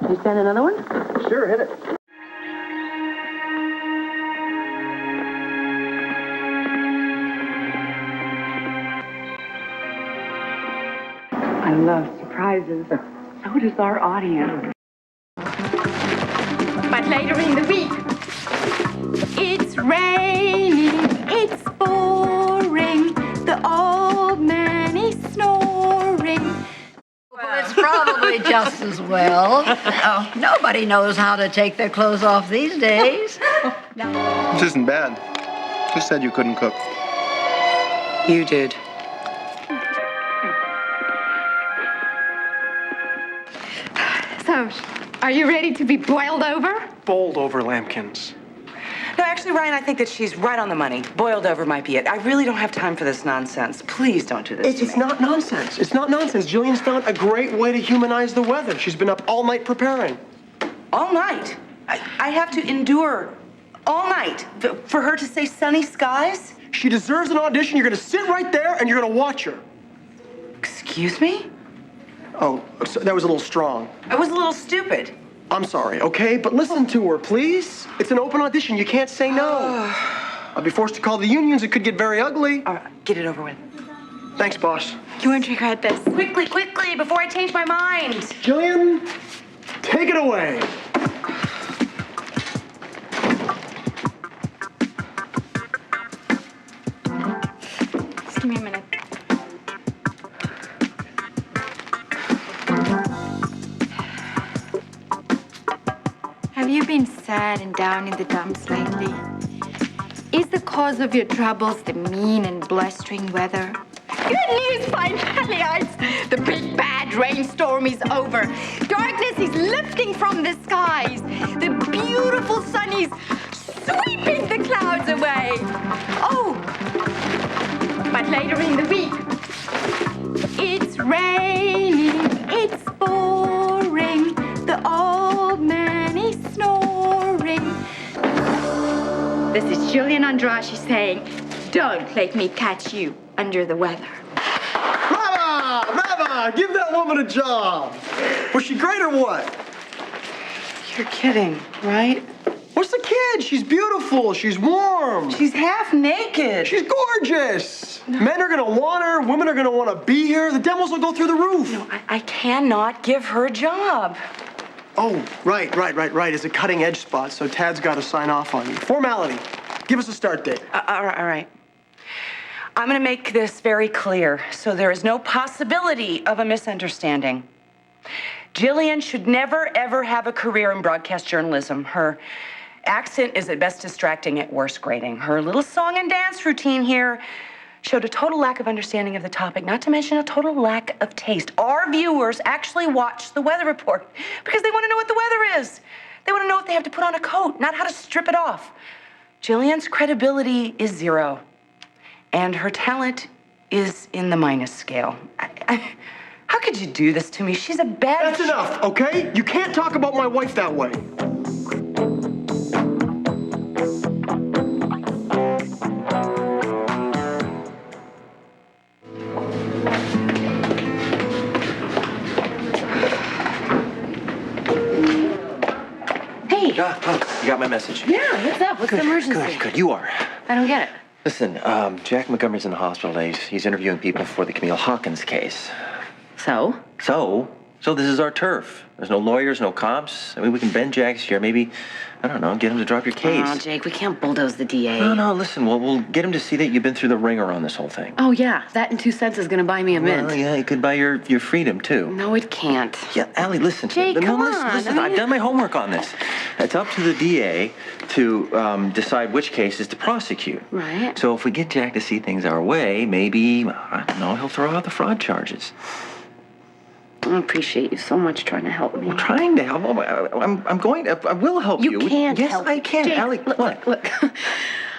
You send another one? Sure, hit it. I love surprises. So does our audience. But later in the week, it's raining, it's boring, the old man is snoring. Well, it's probably just as well. Oh, nobody knows how to take their clothes off these days. This isn't bad. Who said you couldn't cook? You did. So, are you ready to be boiled over? Bowled over, Lambkins. No, actually, Ryan, I think that she's right on the money. Boiled over might be it. I really don't have time for this nonsense. Please don't do this to It's me. not nonsense. It's not nonsense. Gillian's found a great way to humanize the weather. She's been up all night preparing. All night. I have to endure all night for her to say sunny skies? She deserves an audition. You're gonna sit right there and you're gonna watch her. Excuse me? Oh, so that was a little strong. I was a little stupid. I'm sorry, okay? But listen to her, please. It's an open audition. You can't say no. I'll be forced to call the unions. It could get very ugly. All right, get it over with. Thanks, boss. You won't regret this. Quickly, quickly, before I change my mind. Gillian, take it away. Just give me a minute. Have you been sad and down in the dumps lately? Is the cause of your troubles the mean and blustering weather? Good news, finally, the big bad rainstorm is over. Darkness is lifting from the skies. The beautiful sun is sweeping the clouds away. Oh, but later in the week, it's raining, it's boring, the old man is snoring. This is Gillian Andrade saying, don't let me catch you under the weather. Brava! Brava! Give that woman a job. Was she great or what? You're kidding, right? What's the kid? She's beautiful. She's warm. She's half naked. She's gorgeous. Men are gonna want her. Women are gonna want to be here. The demos will go through the roof. No, I cannot give her a job. Oh, right. It's a cutting edge spot, so Tad's got to sign off on you. Formality. Give us a start date. All right. I'm going to make this very clear so there is no possibility of a misunderstanding. Gillian should never, ever have a career in broadcast journalism. Her accent is at best distracting, at worst grating. Her little song and dance routine here showed a total lack of understanding of the topic, not to mention a total lack of taste. Our viewers actually watch the weather report because they want to know what the weather is. They want to know if they have to put on a coat, not how to strip it off. Gillian's credibility is zero, and her talent is in the minus scale. How could you do this to me? She's a bad... That's enough, okay? You can't talk about my wife that way. You got my message? Yeah, what's up? What's the emergency? Good. You are. I don't get it. Listen, Jack Montgomery's in the hospital today. He's interviewing people for the Camille Hawkins case. So? So this is our turf. There's no lawyers, no cops. I mean, we can bend Jack's here. Maybe, I don't know, get him to drop your case. Oh, Jake, we can't bulldoze the DA. No, listen, we'll get him to see that you've been through the ringer on this whole thing. Oh, yeah, that and 2 cents is gonna buy me a mint. Well, yeah, it could buy your freedom, too. No, it can't. Yeah, Allie, listen. Jake, No, come listen, on. Listen, I've done my homework on this. It's up to the DA to decide which cases to prosecute. Right. So if we get Jack to see things our way, maybe, I don't know, he'll throw out the fraud charges. I appreciate you so much trying to help me. I'm trying to help. I will help you. You can't yes, help. I can. Jake, Allie, what? Look.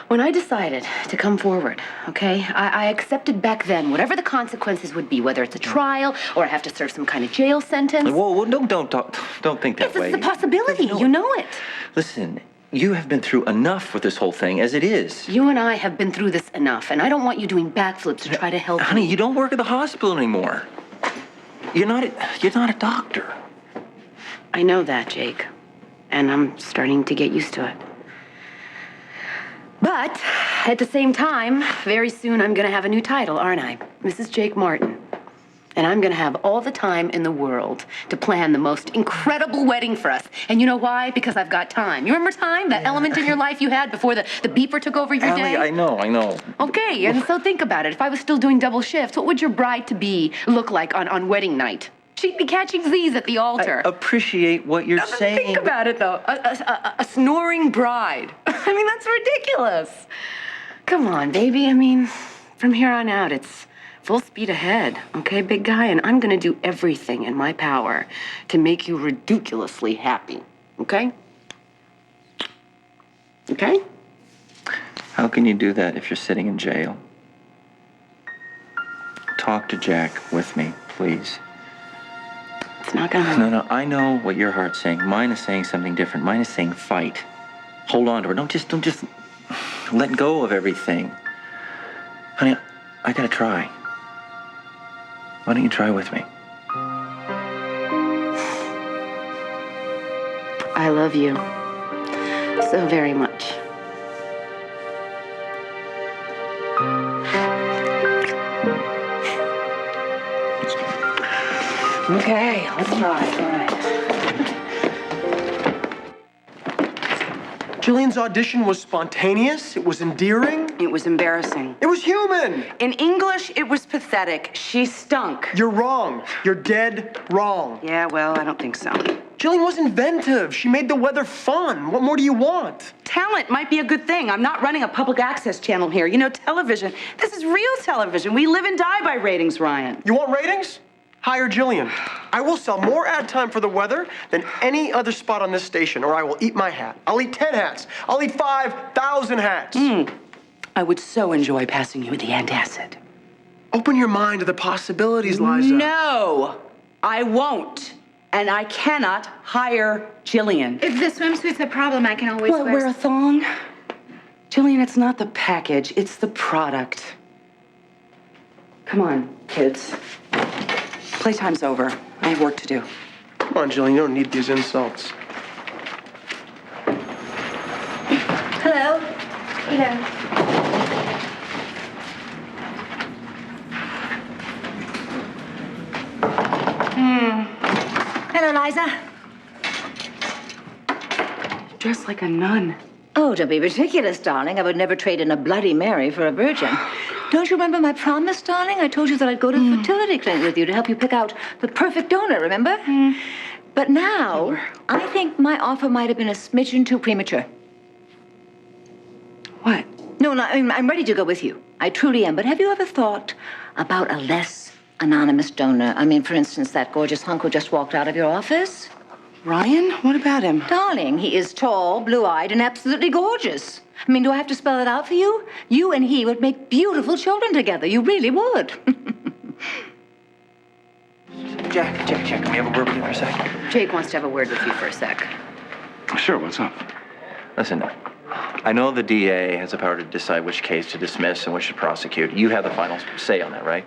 When I decided to come forward, okay, I accepted back then whatever the consequences would be, whether it's a trial or I have to serve some kind of jail sentence. Whoa, don't think that way. It's a possibility. You know it. Listen, you have been through enough with this whole thing as it is. You and I have been through this enough, and I don't want you doing backflips to try to help Honey, me. you don't work at the hospital anymore. You're not a doctor. I know that, Jake. And I'm starting to get used to it. But at the same time, very soon I'm going to have a new title, aren't I? Mrs. Jake Martin. And I'm going to have all the time in the world to plan the most incredible wedding for us. And you know why? Because I've got time. You remember time? That element in your life you had before the beeper took over your Allie, day? I know. Okay, and so think about it. If I was still doing double shifts, what would your bride-to-be look like on wedding night? She'd be catching Z's at the altar. I appreciate what you're saying. Think about it, though. A snoring bride. I mean, that's ridiculous. Come on, baby. I mean, from here on out, it's full speed ahead, okay, big guy? And I'm gonna do everything in my power to make you ridiculously happy, okay? Okay? How can you do that if you're sitting in jail? Talk to Jack with me, please. It's not gonna happen. No, I know what your heart's saying. Mine is saying something different. Mine is saying fight. Hold on to her. Don't just let go of everything. Honey, I gotta try. Why don't you try with me? I love you so very much. Okay, let's try. All right. Gillian's audition was spontaneous. It was endearing. It was embarrassing. It was human. In English, it was pathetic. She stunk. You're wrong. You're dead wrong. Yeah, well, I don't think so. Jillian was inventive. She made the weather fun. What more do you want? Talent might be a good thing. I'm not running a public access channel here. You know, television. This is real television. We live and die by ratings, Ryan. You want ratings? Hire Gillian. I will sell more ad time for the weather than any other spot on this station, or I will eat my hat. I'll eat 10 hats. I'll eat 5,000 hats. I would so enjoy passing you the antacid. Open your mind to the possibilities, Liza. No, I won't. And I cannot hire Gillian. If the swimsuit's a problem, I can always Well, wear a thong. Jillian, it's not the package, it's the product. Come on, kids. Playtime's over. I have work to do. Come on, Jillian, you don't need these insults. Hello. Hello, Liza. Dressed like a nun. Oh, don't be ridiculous, darling. I would never trade in a Bloody Mary for a virgin. Don't you remember my promise, darling? I told you that I'd go to the fertility clinic with you to help you pick out the perfect donor, remember? But now, I think my offer might have been a smidgen too premature. What? No, I'm ready to go with you. I truly am. But have you ever thought about a less anonymous donor? I mean, for instance, that gorgeous hunk who just walked out of your office? Ryan? What about him? Darling, he is tall, blue-eyed, and absolutely gorgeous. I mean, do I have to spell it out for you? You and he would make beautiful children together. You really would. Jack, can we have a word with you for a sec? Jake wants to have a word with you for a sec. Sure, what's up? Listen, I know the DA has the power to decide which case to dismiss and which to prosecute. You have the final say on that, right?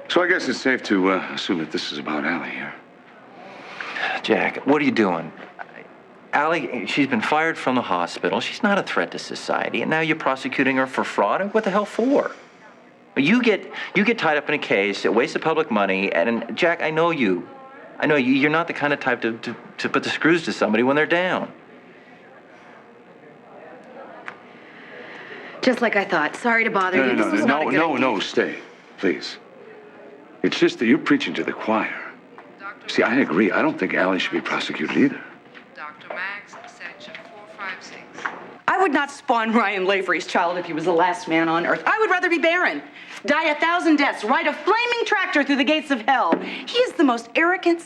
So I guess it's safe to assume that this is about Allie here. Jack, what are you doing? Allie, she's been fired from the hospital. She's not a threat to society, and now you're prosecuting her for fraud? What the hell for? You get tied up in a case, it wastes the public money, and Jack, I know you. You're not the kind of type to put the screws to somebody when they're down. Just like I thought. Sorry to bother you. This was not a good idea. No, stay, please. It's just that you're preaching to the choir. See, I agree. I don't think Allie should be prosecuted either. Dr. Max, section 456. I would not spawn Ryan Lavery's child if he was the last man on earth. I would rather be barren. Die 1,000 deaths, ride a flaming tractor through the gates of hell. He is the most arrogant,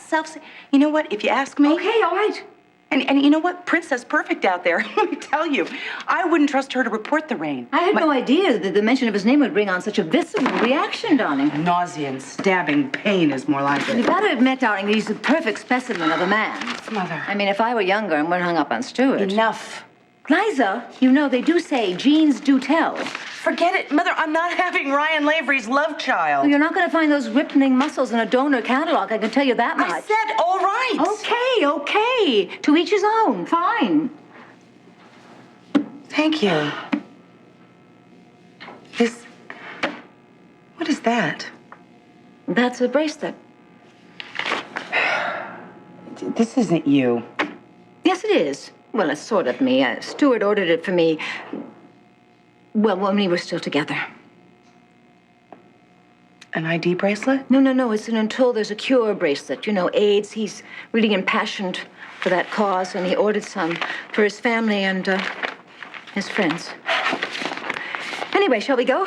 You know what, if you ask me... Okay, all right. And you know what? Princess Perfect out there. Let me tell you, I wouldn't trust her to report the rain. I had no idea that the mention of his name would bring on such a visceral reaction, darling. Nausea and stabbing pain is more like You it. gotta admit, darling, he's a perfect specimen of a man. Mother. I mean, if I were younger and weren't hung up on Stuart. Enough. Liza, you know, they do say genes do tell. Forget it. Mother, I'm not having Ryan Lavery's love child. Well, you're not going to find those rippling muscles in a donor catalog, I can tell you that much. I said all right. Okay. To each his own. Fine. Thank you. What is that? That's a bracelet. This isn't you. Yes, it is. Well, it's sort of me. Stuart ordered it for me. Well, when we were still together. An ID bracelet? No. It's an Until There's a Cure bracelet. You know, AIDS. He's really impassioned for that cause, and he ordered some for his family and his friends. Anyway, shall we go?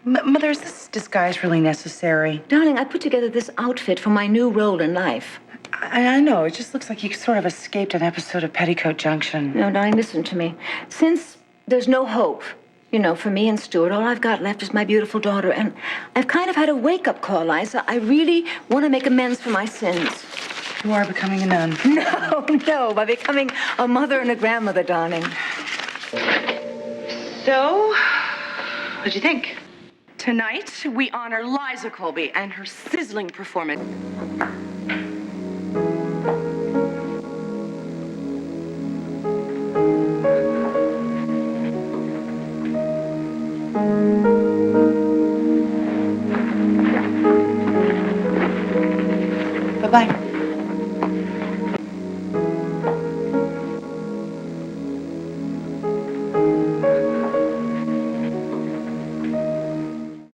Mother, is this disguise really necessary? Darling, I put together this outfit for my new role in life. I know. It just looks like you sort of escaped an episode of Petticoat Junction. No, darling, listen to me. Since there's no hope, you know, for me and Stuart, all I've got left is my beautiful daughter, and I've kind of had a wake-up call, Liza. I really want to make amends for my sins. You are becoming a nun. No, by becoming a mother and a grandmother, darling. So, what'd you think? Tonight, we honor Liza Colby and her sizzling performance. Bye-bye.